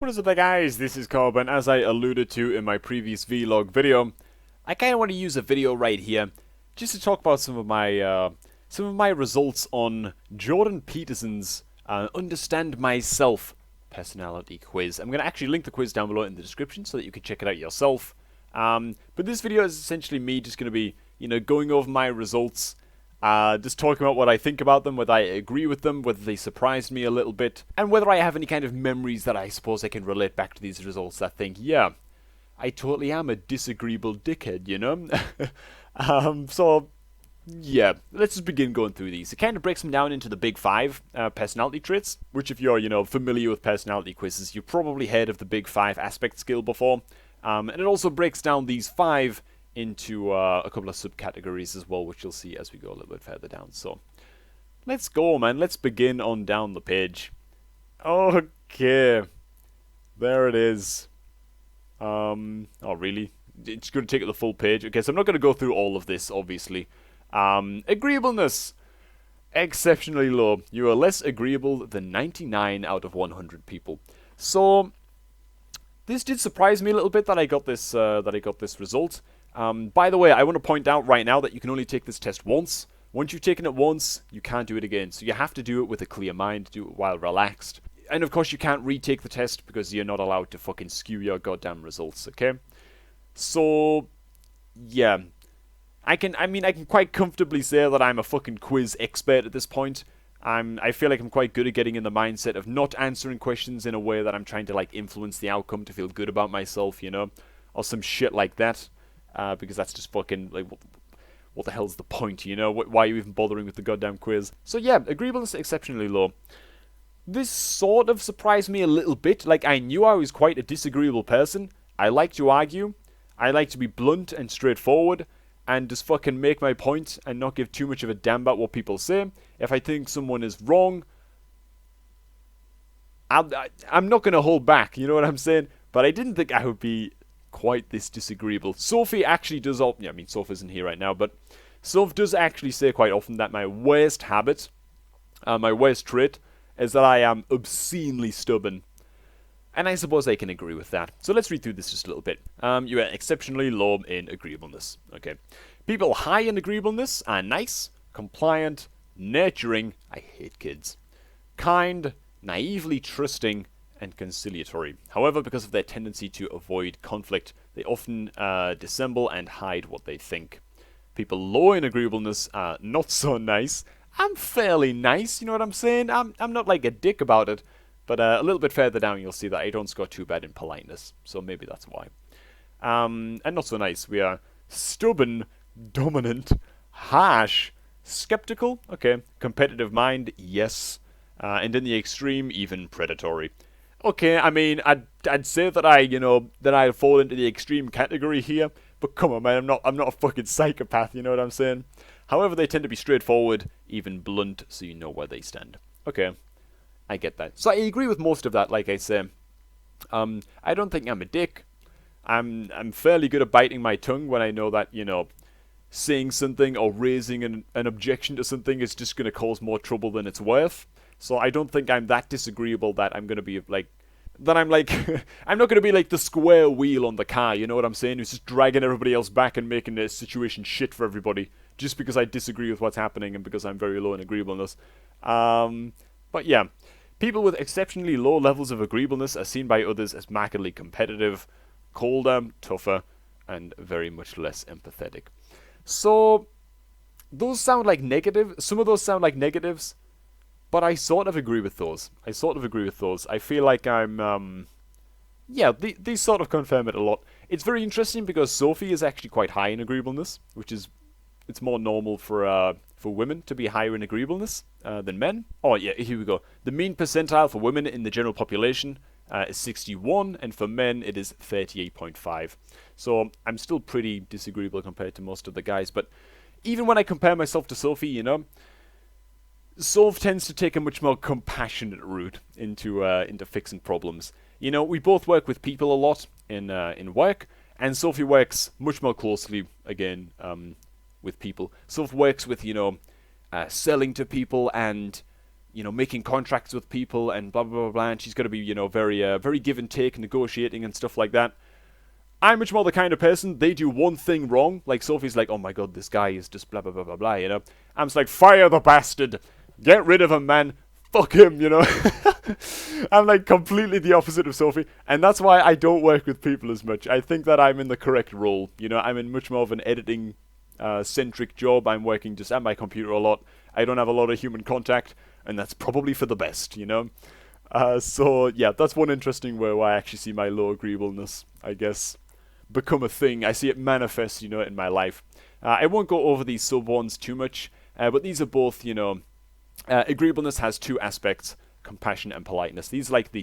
What is up there, guys? This is Cobrak, and as I alluded to in my previous vlog video, I kind of want to use a video right here just to talk about some of my results on Jordan Peterson's Understand Myself personality quiz. I'm going to actually link the quiz down below in the description so that you can check it out yourself. But this video is essentially me just going to be, going over my results. Just talking about what I think about them, whether I agree with them, whether they surprised me a little bit, and whether I have any kind of memories that I suppose I can relate back to these results that think, yeah, I totally am a disagreeable dickhead, you know? So, yeah, let's just begin going through these. It kind of breaks them down into the big five personality traits, which if you're, familiar with personality quizzes, you've probably heard of the big five aspect skill before. And it also breaks down these five into a couple of subcategories as well, which you'll see as we go a little bit further down. So, let's go, man. Let's begin on down the page. Okay. There it is. Oh, really? It's going to take up the full page. Okay, so I'm not going to go through all of this, obviously. Agreeableness. Exceptionally low. You are less agreeable than 99 out of 100 people. So, this did surprise me a little bit that I got this result. By the way, I want to point out right now that you can only take this test once. Once you've taken it once, you can't do it again. So you have to do it with a clear mind, do it while relaxed. And of course, you can't retake the test because you're not allowed to fucking skew your goddamn results, okay? So, yeah. I can quite comfortably say that I'm a fucking quiz expert at this point. I feel like I'm quite good at getting in the mindset of not answering questions in a way that I'm trying to, like, influence the outcome to feel good about myself, you know? Or some shit like that. Because that's just fucking, like, what the hell's the point, you know? Why are you even bothering with the goddamn quiz? So yeah, agreeableness exceptionally low. This sort of surprised me a little bit. Like, I knew I was quite a disagreeable person. I like to argue. I like to be blunt and straightforward. And just fucking make my point and not give too much of a damn about what people say. If I think someone is wrong, I'm not going to hold back, you know what I'm saying? But I didn't think I would be quite this disagreeable. Sophie actually does, Soph isn't here right now, but Soph does actually say quite often that my worst habit, my worst trait, is that I am obscenely stubborn. And I suppose I can agree with that. So let's read through this just a little bit. You are exceptionally low in agreeableness. Okay. People high in agreeableness are nice, compliant, nurturing, I hate kids, kind, naively trusting, and conciliatory. However, because of their tendency to avoid conflict, they often dissemble and hide what they think. People low in agreeableness are not so nice. I'm fairly nice, you know what I'm saying? I'm not like a dick about it, but a little bit further down you'll see that I don't score too bad in politeness, so maybe that's why. And not so nice. We are stubborn, dominant, harsh, skeptical, okay, competitive mind, yes, and in the extreme, even predatory. Okay, I mean, I'd say that I fall into the extreme category here, but come on, man, I'm not a fucking psychopath, you know what I'm saying? However, they tend to be straightforward, even blunt, so you know where they stand. Okay, I get that. So I agree with most of that, like I say. I don't think I'm a dick. I'm fairly good at biting my tongue when I know that, saying something or raising an objection to something is just going to cause more trouble than it's worth. So I don't think I'm that disagreeable that I'm going to be like, I'm not going to be like the square wheel on the car, you know what I'm saying? Who's just dragging everybody else back and making the situation shit for everybody just because I disagree with what's happening and because I'm very low in agreeableness. But yeah, people with exceptionally low levels of agreeableness are seen by others as markedly competitive, colder, tougher, and very much less empathetic. So, those sound like negative. Some of those sound like negatives. But I sort of agree with those. I feel like I'm, these sort of confirm it a lot. It's very interesting because Sophie is actually quite high in agreeableness, which is, it's more normal for women to be higher in agreeableness than men. Oh yeah, here we go. The mean percentile for women in the general population is 61, and for men it is 38.5. So I'm still pretty disagreeable compared to most of the guys, but even when I compare myself to Sophie, Soph tends to take a much more compassionate route into fixing problems. We both work with people a lot in work, and Sophie works much more closely again with people. Soph works with selling to people and making contracts with people and blah, blah, blah, blah. And she's got to be, very give and take, negotiating and stuff like that. I'm much more the kind of person, they do one thing wrong. Like, Sophie's like, oh my god, this guy is just blah, blah, blah, blah, blah, I'm just like, fire the bastard. Get rid of him, man. Fuck him, I'm like completely the opposite of Sophie. And that's why I don't work with people as much. I think that I'm in the correct role. I'm in much more of an editing centric job. I'm working just at my computer a lot. I don't have a lot of human contact. And that's probably for the best, So, yeah, that's one interesting way where I actually see my low agreeableness, I guess, become a thing. I see it manifest, in my life. I won't go over these sub ones too much, but these are both, agreeableness has two aspects, compassion and politeness. These are like the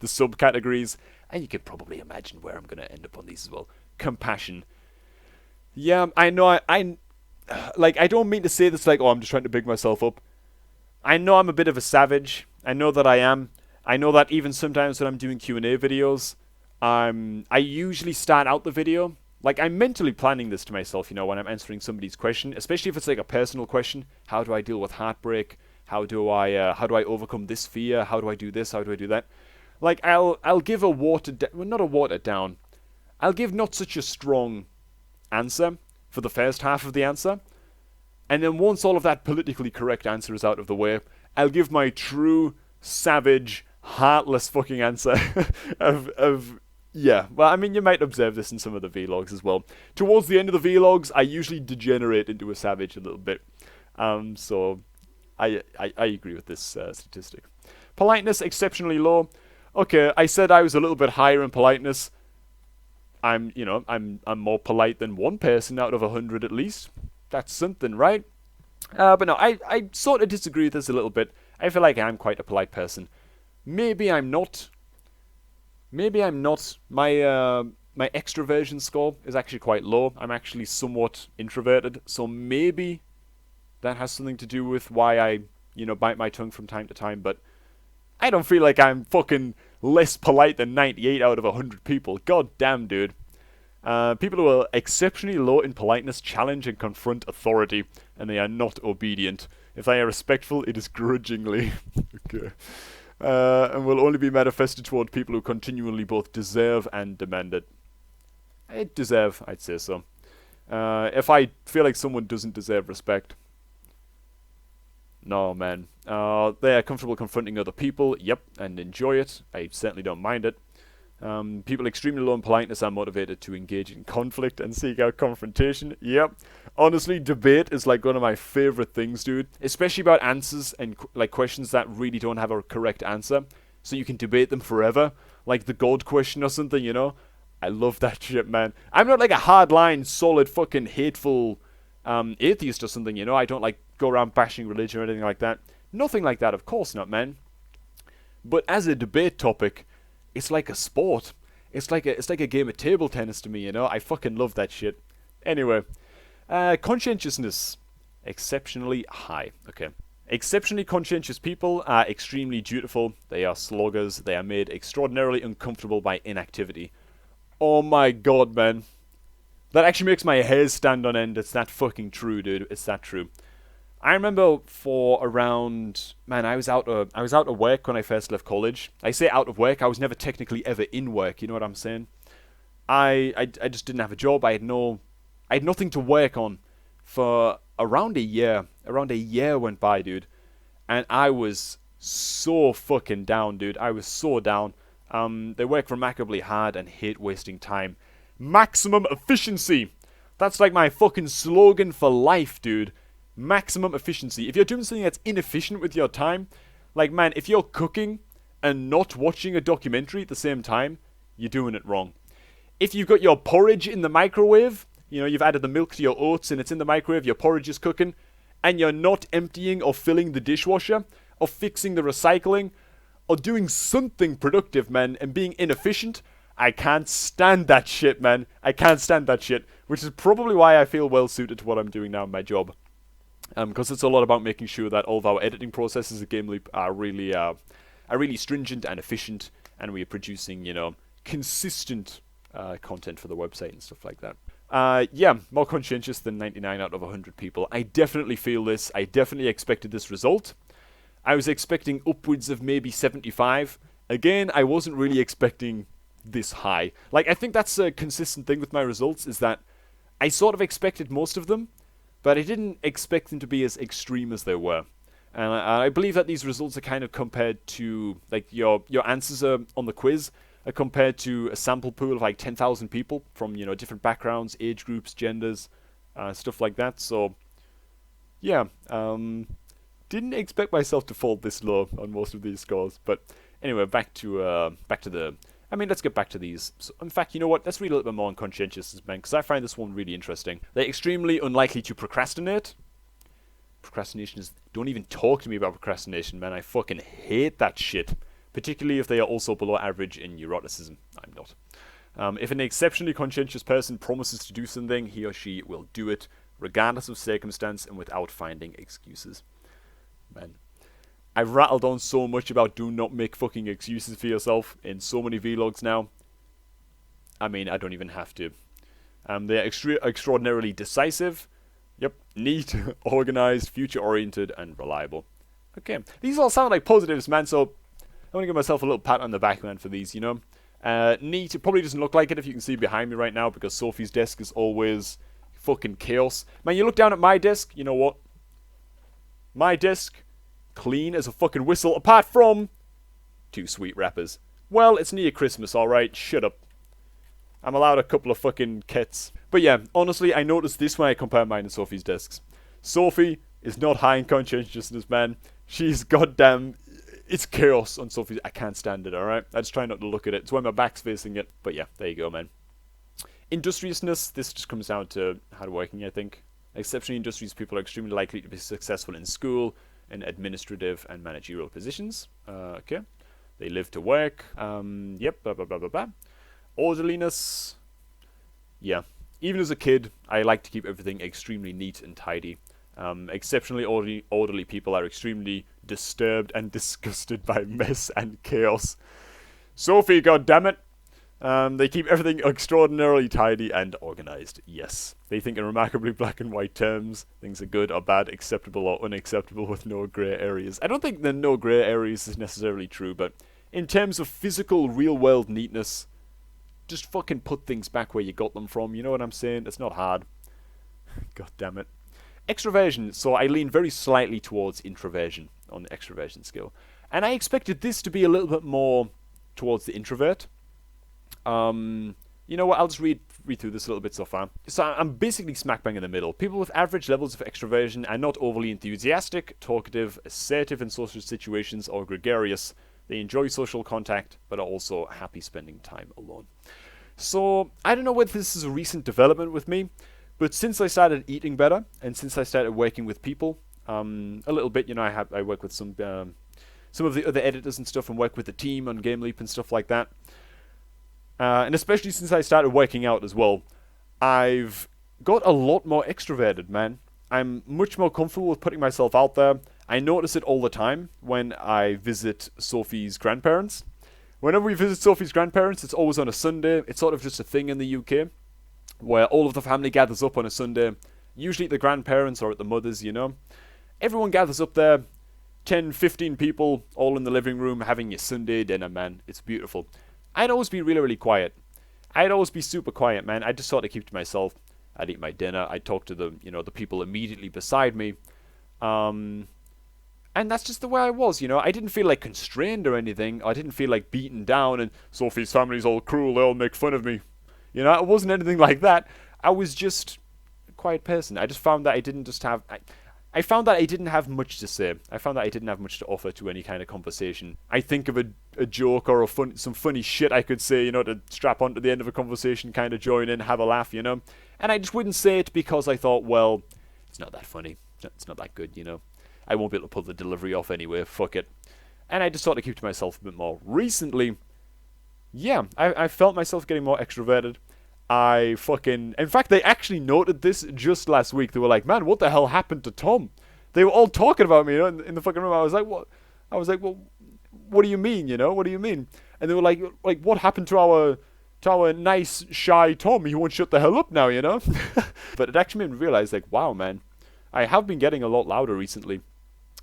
subcategories, and you can probably imagine where I'm going to end up on these as well. Compassion. Yeah, I know, I don't mean to say this like, oh, I'm just trying to big myself up. I know I'm a bit of a savage. I know that I am. I know that even sometimes when I'm doing Q&A videos, I usually start out the video, like I'm mentally planning this to myself, when I'm answering somebody's question, especially if it's like a personal question. How do I deal with heartbreak? How do I overcome this fear? How do I do this? How do I do that? Like I'll give a not a watered down. I'll give not such a strong answer for the first half of the answer. And then once all of that politically correct answer is out of the way, I'll give my true, savage, heartless fucking answer yeah. Well, I mean, you might observe this in some of the vlogs as well. Towards the end of the vlogs, I usually degenerate into a savage a little bit. So I agree with this statistic. Politeness, exceptionally low. Okay, I said I was a little bit higher in politeness. I'm more polite than one person out of 100 at least. That's something, right? But no, I sort of disagree with this a little bit. I feel like I'm quite a polite person. Maybe I'm not. My extraversion score is actually quite low. I'm actually somewhat introverted, so maybe that has something to do with why I, bite my tongue from time to time. But I don't feel like I'm fucking less polite than 98 out of 100 people. God damn, dude. People who are exceptionally low in politeness challenge and confront authority, and they are not obedient. If they are respectful, it is grudgingly. Okay. And will only be manifested toward people who continually both deserve and demand it. Deserve, I'd say so. If I feel like someone doesn't deserve respect, no, man. They are comfortable confronting other people, yep, and enjoy it. I certainly don't mind it. People extremely low in politeness are motivated to engage in conflict and seek out confrontation. Yep. Honestly, debate is like one of my favorite things, dude. Especially about answers and like questions that really don't have a correct answer. So you can debate them forever. Like the God question or something, I love that shit, man. I'm not like a hardline, solid, fucking hateful atheist or something, I don't like go around bashing religion or anything like that. Nothing like that, of course not, man. But as a debate topic, it's like a sport. It's like a game of table tennis to me, I fucking love that shit. Anyway, conscientiousness, exceptionally high. Okay. Exceptionally conscientious people are extremely dutiful. They are sloggers. They are made extraordinarily uncomfortable by inactivity. Oh my god, man. That actually makes my hairs stand on end. It's that fucking true, dude. It's that true. I remember for around, man, I was out of work when I first left college. I say out of work, I was never technically ever in work, you know what I'm saying? I just didn't have a job. I had nothing to work on for around a year. Around a year went by, dude. And I was so fucking down, dude. I was so down. They work remarkably hard and hate wasting time. Maximum efficiency. That's like my fucking slogan for life, dude. Maximum efficiency. If you're doing something that's inefficient with your time, like, man, if you're cooking and not watching a documentary at the same time, you're doing it wrong. If you've got your porridge in the microwave, you've added the milk to your oats and it's in the microwave, your porridge is cooking, and you're not emptying or filling the dishwasher, or fixing the recycling, or doing something productive, man, and being inefficient, I can't stand that shit, man. I can't stand that shit, which is probably why I feel well suited to what I'm doing now in my job. Because it's a lot about making sure that all of our editing processes at Game Leap are really stringent and efficient, and we are producing, consistent content for the website and stuff like that. Yeah, more conscientious than 99 out of 100 people. I definitely feel this. I definitely expected this result. I was expecting upwards of maybe 75. Again, I wasn't really expecting this high. Like, I think that's a consistent thing with my results, is that I sort of expected most of them, but I didn't expect them to be as extreme as they were. And I believe that these results are kind of compared to, like, your answers are on the quiz are compared to a sample pool of like 10,000 people from, different backgrounds, age groups, genders, stuff like that. So, yeah, didn't expect myself to fall this low on most of these scores. But anyway, back to the. I mean, let's get back to these. So, in fact, you know what? Let's read a little bit more on conscientiousness, man, because I find this one really interesting. They're extremely unlikely to procrastinate. Procrastination is... Don't even talk to me about procrastination, man. I fucking hate that shit. Particularly if they are also below average in neuroticism. I'm not. If an exceptionally conscientious person promises to do something, he or she will do it, regardless of circumstance and without finding excuses. Man. I've rattled on so much about do not make fucking excuses for yourself in so many vlogs now. I mean, I don't even have to. They're extraordinarily decisive. Yep, neat, organized, future-oriented, and reliable. Okay, these all sound like positives, man, so I want to give myself a little pat on the back, man, for these, Neat, it probably doesn't look like it if you can see behind me right now, because Sophie's desk is always fucking chaos. Man, you look down at my desk, you know what? My desk, clean as a fucking whistle, apart from 2 sweet wrappers. Well, it's near Christmas, alright, shut up. I'm allowed a couple of fucking kits. But yeah, honestly, I noticed this when I compare mine and Sophie's desks. Sophie is not high in conscientiousness, man. She's goddamn... It's chaos on Sophie's... I can't stand it, alright? I just try not to look at it. It's when my back's facing it. But yeah, there you go, man. Industriousness, this just comes down to hardworking, I think. Exceptionally industrious people are extremely likely to be successful in school, in administrative and managerial positions. Okay. They live to work. Yep, blah, blah, blah, blah, blah. Orderliness. Yeah. Even as a kid, I like to keep everything extremely neat and tidy. Exceptionally orderly people are extremely disturbed and disgusted by mess and chaos. Sophie, goddammit! They keep everything extraordinarily tidy and organized. Yes. They think in remarkably black and white terms. Things are good or bad, acceptable or unacceptable with no grey areas. I don't think the no grey areas is necessarily true, but in terms of physical, real-world neatness, just fucking put things back where you got them from. You know what I'm saying? It's not hard. God damn it. Extraversion. So I lean very slightly towards introversion on the extraversion scale. And I expected this to be a little bit more towards the introvert. You know what? I'll just read through this a little bit so far. So I'm basically smack bang in the middle. People with average levels of extraversion are not overly enthusiastic, talkative, assertive in social situations, or gregarious. They enjoy social contact, but are also happy spending time alone. So, I don't know whether this is a recent development with me, but since I started eating better, and since I started working with people, a little bit, I work with some of the other editors and stuff, and work with the team on Game Leap and stuff like that. And especially since I started working out as well, I've got a lot more extroverted, man. I'm much more comfortable with putting myself out there. I notice it all the time when I visit Sophie's grandparents. Whenever we visit Sophie's grandparents, it's always on a Sunday. It's sort of just a thing in the UK, where all of the family gathers up on a Sunday, usually at the grandparents or at the mothers, Everyone gathers up there, 10, 15 people, all in the living room, having your Sunday dinner, man. It's beautiful. I'd always be really, really quiet. I'd always be super quiet, man. I just sort of keep to myself. I'd eat my dinner. I'd talk to the people immediately beside me. And that's just the way I was, I didn't feel like constrained or anything. I didn't feel like beaten down and Sophie's family's all cruel, they all make fun of me. It wasn't anything like that. I was just a quiet person. I just found that I didn't just have... I found that I didn't have much to say. I found that I didn't have much to offer to any kind of conversation. I think of a joke or some funny shit I could say, to strap onto the end of a conversation, kind of join in, have a laugh, And I just wouldn't say it because I thought, well, it's not that funny. It's not that good, I won't be able to pull the delivery off anyway, fuck it. And I just sort of keep to myself a bit more. Recently, yeah, I felt myself getting more extroverted. In fact, they actually noted this just last week. They were like, man, what the hell happened to Tom? They were all talking about me, in the fucking room. I was like, what? I was like, well, what do you mean, What do you mean? And they were like, what happened to to our nice, shy Tom. He won't shut the hell up now, you know? But it actually made me realize, like, wow, man, I have been getting a lot louder recently.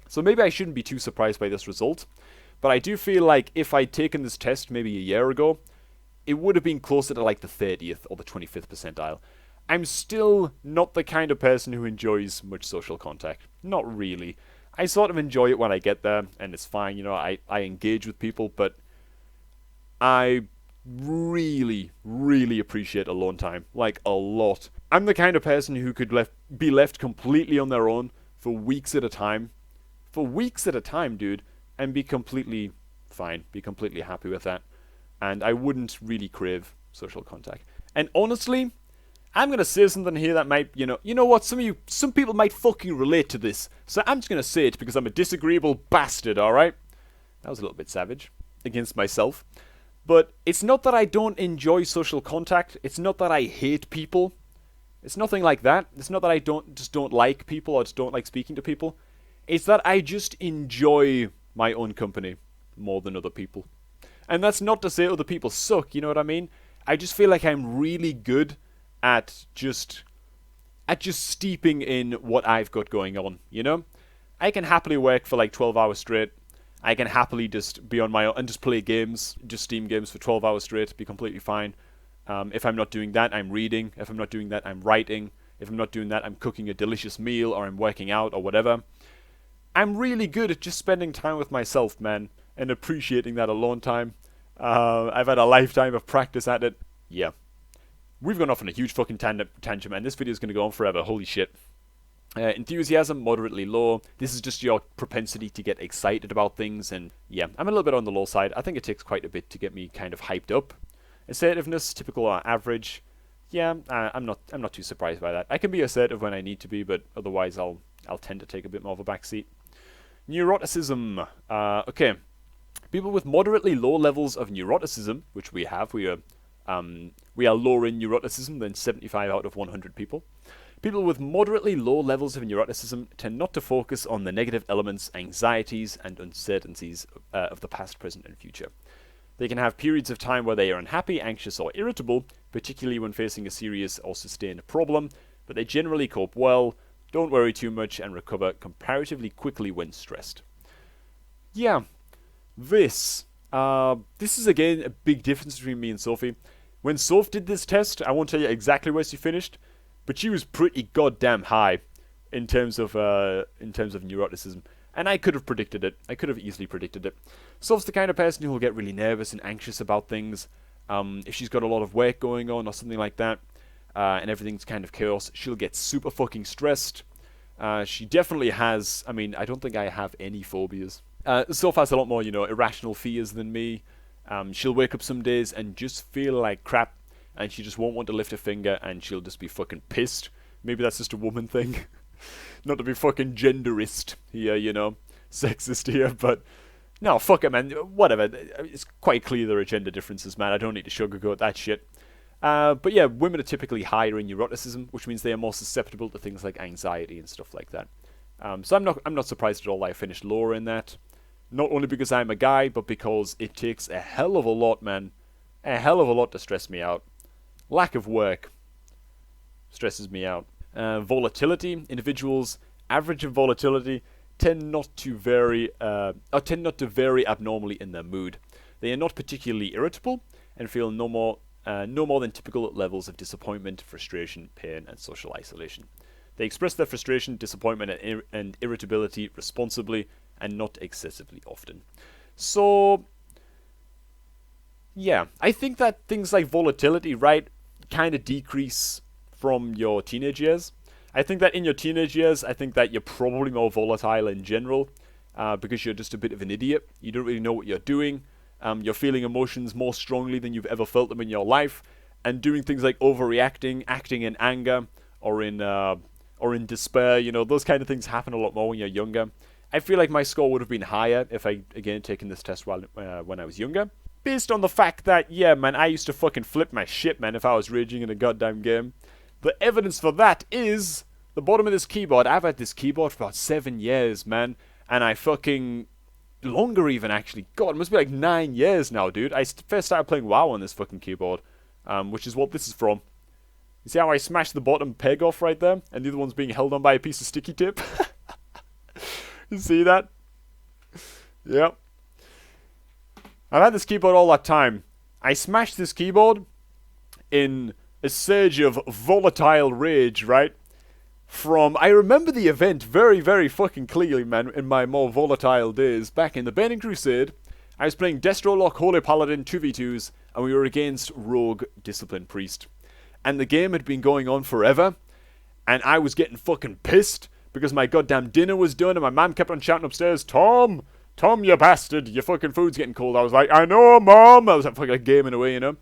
So maybe I shouldn't be too surprised by this result. But I do feel like if I'd taken this test maybe a year ago, it would have been closer to like the 30th or the 25th percentile. I'm still not the kind of person who enjoys much social contact. Not really. I sort of enjoy it when I get there, and it's fine, you know, I engage with people, but I really, really appreciate alone time. Like, a lot. I'm the kind of person who could be left completely on their own for weeks at a time. For weeks at a time, dude. And be completely fine. Be completely happy with that. And I wouldn't really crave social contact. And honestly, I'm going to say something here that might, you know what, some people might fucking relate to this. So I'm just going to say it because I'm a disagreeable bastard, alright? That was a little bit savage against myself. But it's not that I don't enjoy social contact. It's not that I hate people. It's nothing like that. It's not that I don't like people or just don't like speaking to people. It's that I just enjoy my own company more than other people. And that's not to say other people suck, you know what I mean? I just feel like I'm really good at just steeping in what I've got going on, you know? I can happily work for like 12 hours straight. I can happily just be on my own and just play games, just Steam games for 12 hours straight, be completely fine. If I'm not doing that, I'm reading. If I'm not doing that, I'm writing. If I'm not doing that, I'm cooking a delicious meal or I'm working out or whatever. I'm really good at just spending time with myself, man, and appreciating that alone time. I've had a lifetime of practice at it. Yeah. We've gone off on a huge fucking tangent, man. This video is going to go on forever. Holy shit. Enthusiasm, moderately low. This is just your propensity to get excited about things, and yeah, I'm a little bit on the low side. I think it takes quite a bit to get me kind of hyped up. Assertiveness, typical or average. Yeah, I'm not too surprised by that. I can be assertive when I need to be, but otherwise I'll tend to take a bit more of a backseat. Neuroticism. Okay. People with moderately low levels of neuroticism, which we have, we are lower in neuroticism than 75 out of 100 people. People with moderately low levels of neuroticism tend not to focus on the negative elements, anxieties, and uncertainties of the past, present, and future. They can have periods of time where they are unhappy, anxious, or irritable, particularly when facing a serious or sustained problem, but they generally cope well, don't worry too much, and recover comparatively quickly when stressed. Yeah, this is again a big difference between me and Sophie. When Soph did this test, I won't tell you exactly where she finished, but she was pretty goddamn high in terms of neuroticism. And I could have predicted it. I could have easily predicted it. Soph's the kind of person who will get really nervous and anxious about things. If she's got a lot of work going on or something like that, and everything's kind of chaos, she'll get super fucking stressed. She definitely has, I don't think I have any phobias. Soph has a lot more, irrational fears than me. She'll wake up some days and just feel like crap, and she just won't want to lift a finger, and she'll just be fucking pissed. Maybe that's just a woman thing. Not to be fucking genderist here, sexist here, but no, fuck it, man. Whatever. It's quite clear there are gender differences, man. I don't need to sugarcoat that shit. But yeah, women are typically higher in neuroticism, which means they are more susceptible to things like anxiety and stuff like that. So I'm not surprised at all that I finished lower in that. Not only because I'm a guy, but because it takes a hell of a lot, man. A hell of a lot to stress me out. Lack of work stresses me out. Volatility. Individuals average in volatility tend not to vary abnormally in their mood. They are not particularly irritable and feel no more than typical levels of disappointment, frustration, pain, and social isolation. They express their frustration, disappointment, and irritability responsibly and not excessively often. So, yeah, I think that things like volatility, right, kind of decrease from your teenage years. I think that in your teenage years, I think that you're probably more volatile in general because you're just a bit of an idiot. You don't really know what you're doing. You're feeling emotions more strongly than you've ever felt them in your life, and doing things like overreacting, acting in anger or in despair. Those kind of things happen a lot more when you're younger. I feel like my score would have been higher if I, again, taken this test when I was younger. Based on the fact that, yeah, man, I used to fucking flip my shit, man, if I was raging in a goddamn game. The evidence for that is the bottom of this keyboard. I've had this keyboard for about 7 years, man, and I fucking... longer even, actually. God, it must be like 9 years now, dude. I first started playing WoW on this fucking keyboard. which is what this is from. You see how I smashed the bottom peg off right there? And the other one's being held on by a piece of sticky tape? You see that? Yep. I've had this keyboard all that time. I smashed this keyboard in a surge of volatile rage, right? I remember the event very, very fucking clearly, man, in my more volatile days. Back in the Burning Crusade, I was playing Destro Lock Holy Paladin 2v2s, and we were against Rogue Discipline Priest. And the game had been going on forever, and I was getting fucking pissed because my goddamn dinner was done, and my mom kept on shouting upstairs, Tom, you bastard, your fucking food's getting cold. I was like, I know, Mom. I was like, fucking gaming away, you know.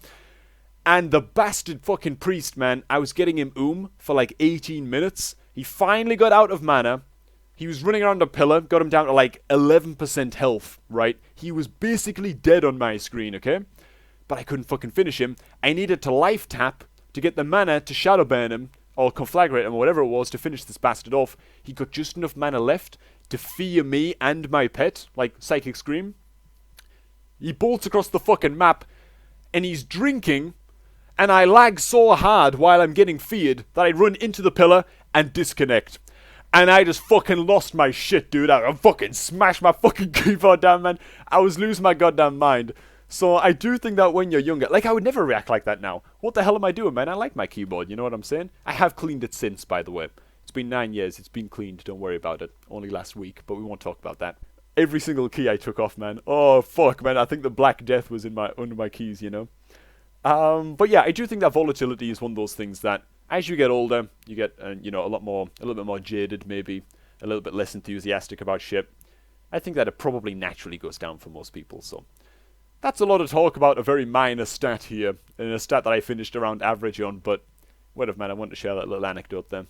And the bastard fucking priest, man, I was getting him for like 18 minutes. He finally got out of mana. He was running around a pillar, got him down to like 11% health, right? He was basically dead on my screen, okay? But I couldn't fucking finish him. I needed to life tap to get the mana to shadow burn him, or conflagrate him, or whatever it was, to finish this bastard off. He got just enough mana left to fear me and my pet, like Psychic Scream. He bolts across the fucking map, and he's drinking, and I lag so hard while I'm getting feared that I run into the pillar and disconnect. And I just fucking lost my shit, dude. I fucking smashed my fucking keyboard down, man. I was losing my goddamn mind. So I do think that when you're younger, like, I would never react like that now. What the hell am I doing, man? I like my keyboard, you know what I'm saying? I have cleaned it since, by the way. It's been 9 years, it's been cleaned, don't worry about it. Only last week, but we won't talk about that. Every single key I took off, man. Oh, fuck, man. I think the Black Death was under my keys, you know? But yeah, I do think that volatility is one of those things that, as you get older, you get, you know, a little bit more jaded, maybe. A little bit less enthusiastic about shit. I think that it probably naturally goes down for most people, so... That's a lot of talk about a very minor stat here, and a stat that I finished around average on, but whatever, man, I want to share that little anecdote there.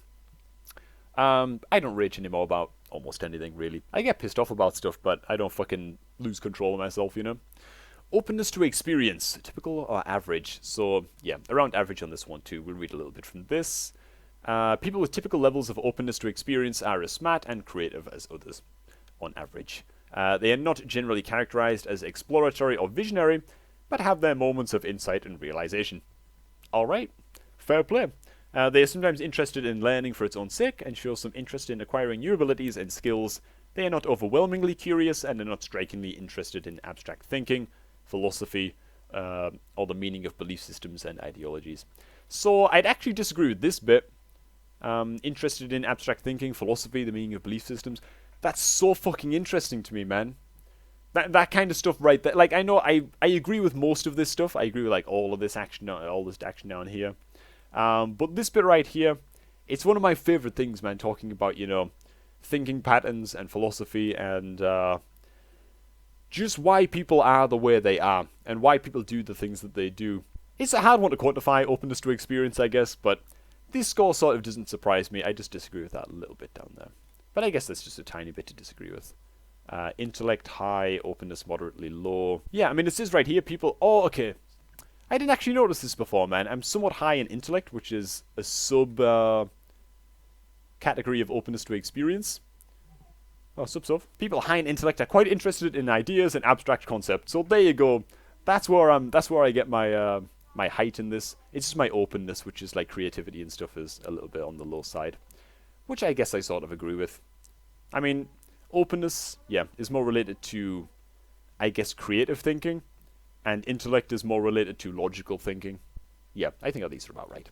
I don't rage anymore about almost anything, really. I get pissed off about stuff, but I don't fucking lose control of myself, you know? Openness to experience, typical or average? So, yeah, around average on this one, too. We'll read a little bit from this. People with typical levels of openness to experience are as smart and creative as others, on average. They are not generally characterized as exploratory or visionary, but have their moments of insight and realization. Alright, fair play. They are sometimes interested in learning for its own sake, and show some interest in acquiring new abilities and skills. They are not overwhelmingly curious, and are not strikingly interested in abstract thinking, philosophy, or the meaning of belief systems and ideologies. So, I'd actually disagree with this bit. Interested in abstract thinking, philosophy, the meaning of belief systems. That's so fucking interesting to me, man. That kind of stuff right there. Like, I know I agree with most of this stuff. I agree with, like, all this action down here. But this bit right here, it's one of my favorite things, man, talking about, you know, thinking patterns and philosophy and just why people are the way they are and why people do the things that they do. It's a hard one to quantify, openness to experience, I guess, but this score sort of doesn't surprise me. I just disagree with that a little bit down there. But I guess that's just a tiny bit to disagree with. Intellect high, openness moderately low. Yeah, I mean, it says right here, people... Oh, okay. I didn't actually notice this before, man. I'm somewhat high in intellect, which is a sub-category of openness to experience. Oh, sub. People high in intellect are quite interested in ideas and abstract concepts. So there you go. That's where I get my my height in this. It's just my openness, which is like creativity and stuff, is a little bit on the low side. Which I guess I sort of agree with. I mean, openness, yeah, is more related to, I guess, creative thinking. And intellect is more related to logical thinking. Yeah, I think these are about right.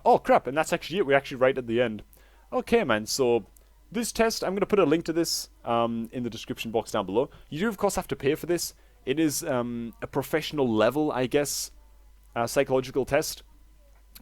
Oh, crap, and that's actually it. We're actually right at the end. Okay, man, so this test, I'm going to put a link to this in the description box down below. You do, of course, have to pay for this. It is a professional level, I guess, psychological test.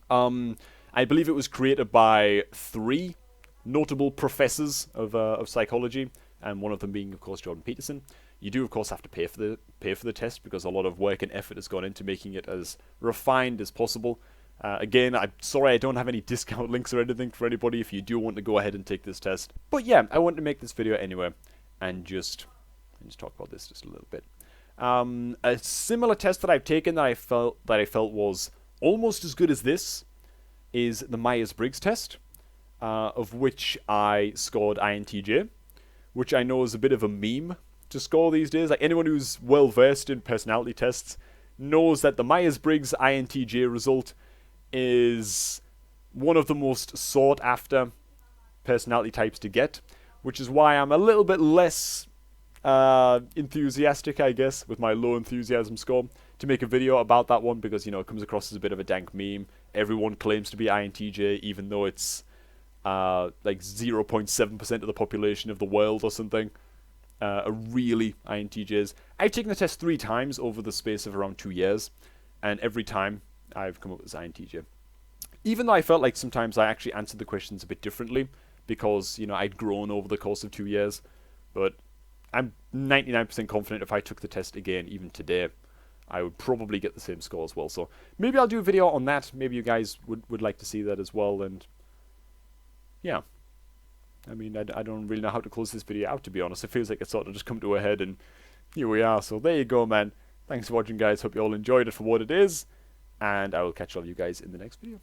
I believe it was created by 3 notable professors of psychology, and one of them being, of course, Jordan Peterson. You do, of course, have to pay for the test because a lot of work and effort has gone into making it as refined as possible. Again, I'm sorry I don't have any discount links or anything for anybody if you do want to go ahead and take this test. But yeah, I wanted to make this video anyway, and just talk about this just a little bit. A similar test that I've taken that I felt was almost as good as this is the Myers-Briggs test, of which I scored INTJ, which I know is a bit of a meme to score these days. Like, anyone who's well versed in personality tests knows that the Myers-Briggs INTJ result is one of the most sought after personality types to get, which is why I'm a little bit less enthusiastic, I guess, with my low enthusiasm score, to make a video about that one, because, you know, it comes across as a bit of a dank meme. Everyone claims to be INTJ, even though it's like 0.7% of the population of the world or something are really INTJs. I've taken the test 3 times over the space of around 2 years, and every time I've come up as INTJ. Even though I felt like sometimes I actually answered the questions a bit differently, because, you know, I'd grown over the course of 2 years. But I'm 99% confident if I took the test again, even today, I would probably get the same score as well. So maybe I'll do a video on that. Maybe you guys would like to see that as well. And yeah, I mean, I don't really know how to close this video out, to be honest. It feels like it's sort of just come to a head, and here we are. So there you go, man. Thanks for watching, guys. Hope you all enjoyed it for what it is, and I will catch all of you guys in the next video.